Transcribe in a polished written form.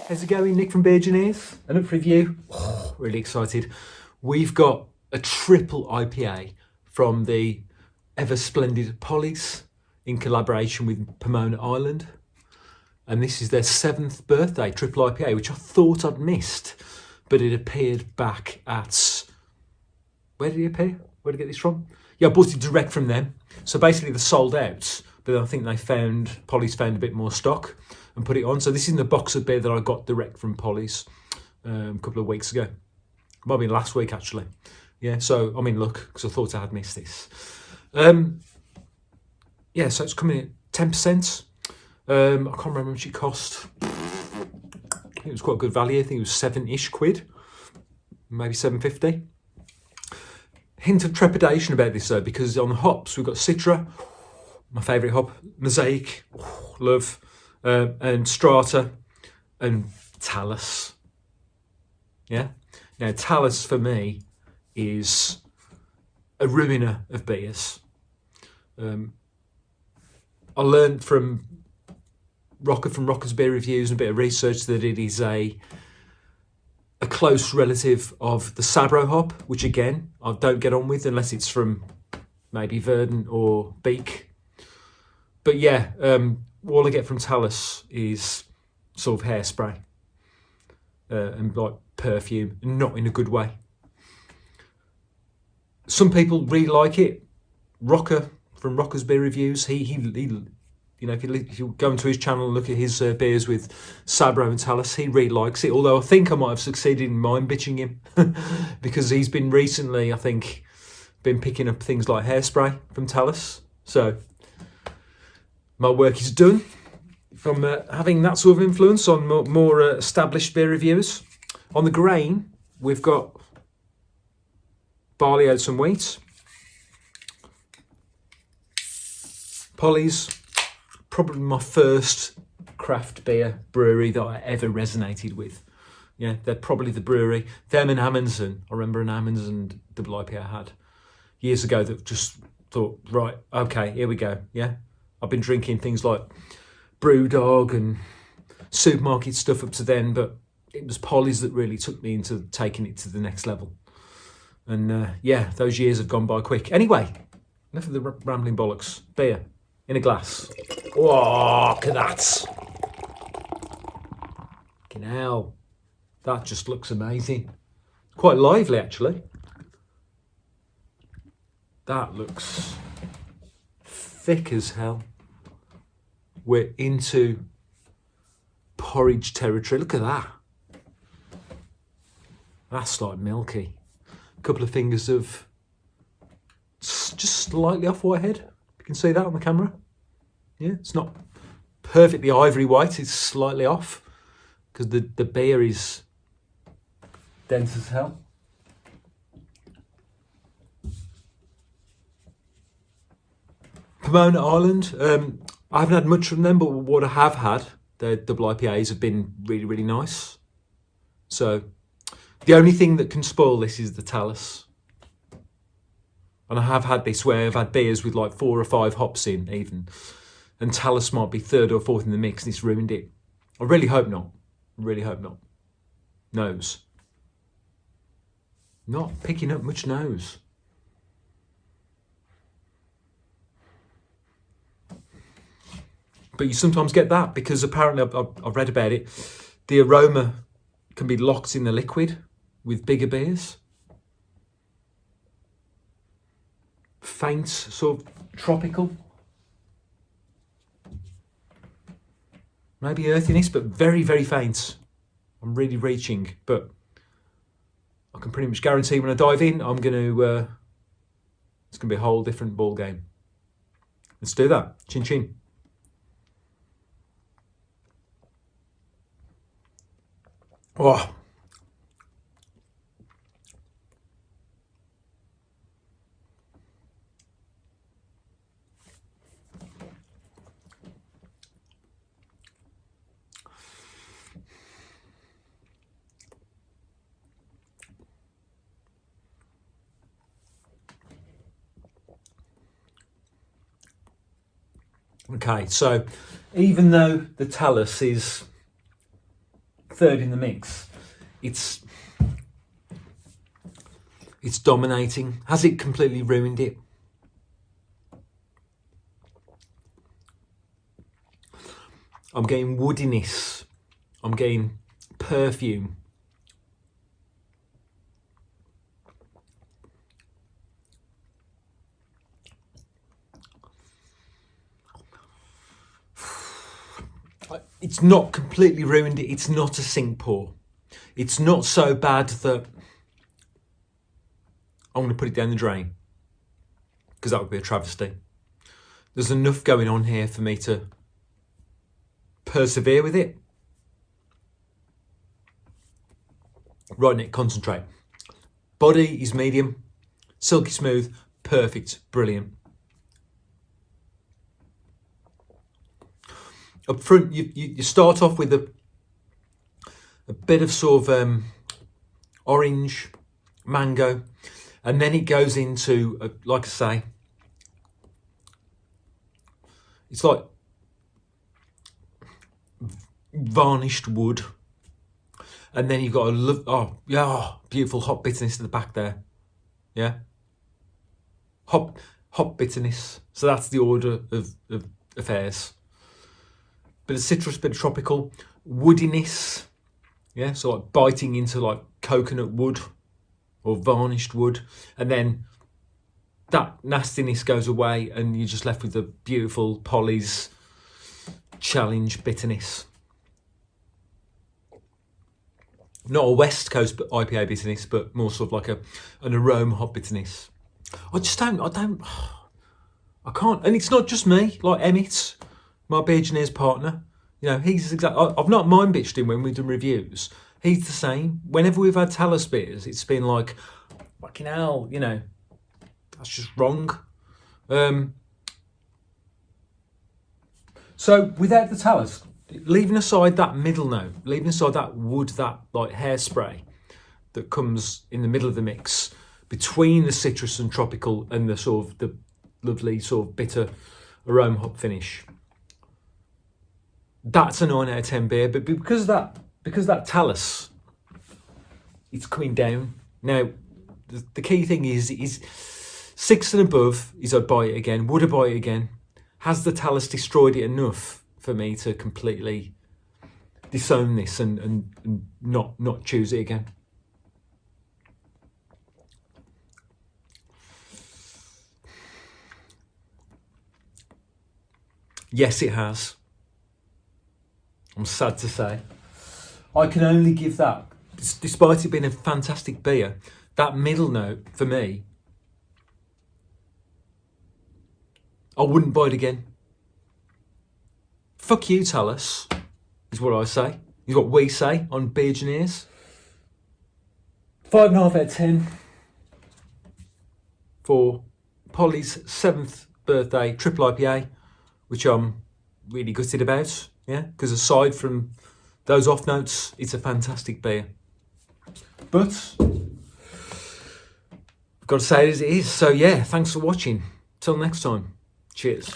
How's it going? Nick from Beer-Gineers. And up for review. Oh, really excited. We've got a triple IPA from the ever splendid Pollys in collaboration with Pomona Island. And this is their 7th birthday triple IPA, which I thought I'd missed, but it appeared back at... Where did it appear? Where did I get this from? Yeah, I bought it direct from them. So basically they're sold out, but I think Pollys found a bit more stock and put it on. So this is the box of beer that I got direct from Pollys a couple of weeks ago. Might be last week actually. Yeah, so I mean, look, because I thought I had missed this. Yeah, so it's coming at 10%. I can't remember how much it cost. I think it was quite a good value. I think it was 7-ish quid, maybe 7.50. Hint of trepidation about this though, because on the hops we've got Citra, my favourite hop, Mosaic, love, and Strata, and Talus. Yeah. Now Talus for me is a ruiner of beers. I learned from Rocker's Beer Reviews and a bit of research that it is a close relative of the Sabro hop, which again, I don't get on with unless it's from maybe Verdant or Beak. But yeah, all I get from Talus is sort of hairspray and like perfume, not in a good way. Some people really like it. Rocker from Rocker's Beer Reviews, he you know, if you go into his channel and look at his beers with Sabro and Talus, he really likes it. Although I think I might have succeeded in mind bitching him because he's been recently, I think, been picking up things like hairspray from Talus. So my work is done from having that sort of influence on more established beer reviewers. On the grain, we've got barley, oats and wheat. Pollys, probably my first craft beer brewery that I ever resonated with. Yeah, they're probably the brewery. Them and Amundsen. I remember an Amundsen double IPA I had years ago that just thought, right, okay, here we go. Yeah, I've been drinking things like Brewdog and supermarket stuff up to then, but it was Pollys that really took me into taking it to the next level. And yeah, those years have gone by quick. Anyway, enough of the rambling bollocks. Beer in a glass. Oh, look at that. Fucking hell. That just looks amazing. Quite lively, actually. That looks thick as hell. We're into porridge territory. Look at that. That's like milky. A couple of fingers of just slightly off whitehead. You can see that on the camera. Yeah, it's not perfectly ivory white, it's slightly off because the beer is dense as hell. Pomona Island, I haven't had much from them, but what I have had, their double IPAs have been really, really nice. So the only thing that can spoil this is the Talus. And I have had this where I've had beers with like 4 or 5 hops in even. And Talus might be 3rd or 4th in the mix and it's ruined it. I really hope not. I really hope not. Nose. Not picking up much nose. But you sometimes get that because apparently I've read about it. The aroma can be locked in the liquid with bigger beers. Faint, sort of tropical. Maybe earthiness, but very, very faint. I'm really reaching, but I can pretty much guarantee when I dive in, I'm going to, it's going to be a whole different ball game. Let's do that. Chin chin. Oh. Okay, so even though the Talus is third in the mix, it's dominating. Has it completely ruined it? I'm getting woodiness. I'm getting perfume. It's not completely ruined it. It's not a sink pour. It's not so bad that I'm going to put it down the drain, because that would be a travesty. There's enough going on here for me to persevere with it. Right, Nick, concentrate. Body is medium, silky smooth, perfect, brilliant. Up front, you start off with a bit of sort of orange, mango, and then it goes into, like I say, it's like varnished wood, and then you've got a beautiful hop bitterness at the back there, yeah, hop bitterness. So that's the order of affairs. Bit of citrus, bit of tropical, woodiness, yeah, so like biting into like coconut wood or varnished wood, and then that nastiness goes away and you're just left with the beautiful Pollys challenge bitterness. Not a West Coast IPA bitterness, but more sort of like an aroma hop bitterness. I can't, and it's not just me, like Emmett, my Beer-Gineers partner, you know, he's exactly, I've not mind bitched him when we've done reviews. He's the same. Whenever we've had Talus beers, it's been like, fucking hell, you know, that's just wrong. So without the Talus, leaving aside that middle note, leaving aside that wood, that like hairspray that comes in the middle of the mix between the citrus and tropical and the sort of the lovely sort of bitter aroma hop finish, that's a 9 out of 10 beer. But because that Talus, it's coming down. Now, the key thing is 6 and above is I'd buy it again. Would I buy it again? Has the Talus destroyed it enough for me to completely disown this and not choose it again? Yes, it has. I'm sad to say. I can only give that, despite it being a fantastic beer, that middle note for me, I wouldn't buy it again. Fuck you, Talus, is what I say. Is what we say on Beer-Gineers. 5.5 out of 10 for Pollys' 7th birthday triple IPA, which I'm really gutted about. Yeah, because aside from those off notes, it's a fantastic beer. But I've got to say it as it is. So yeah, thanks for watching. Till next time. Cheers.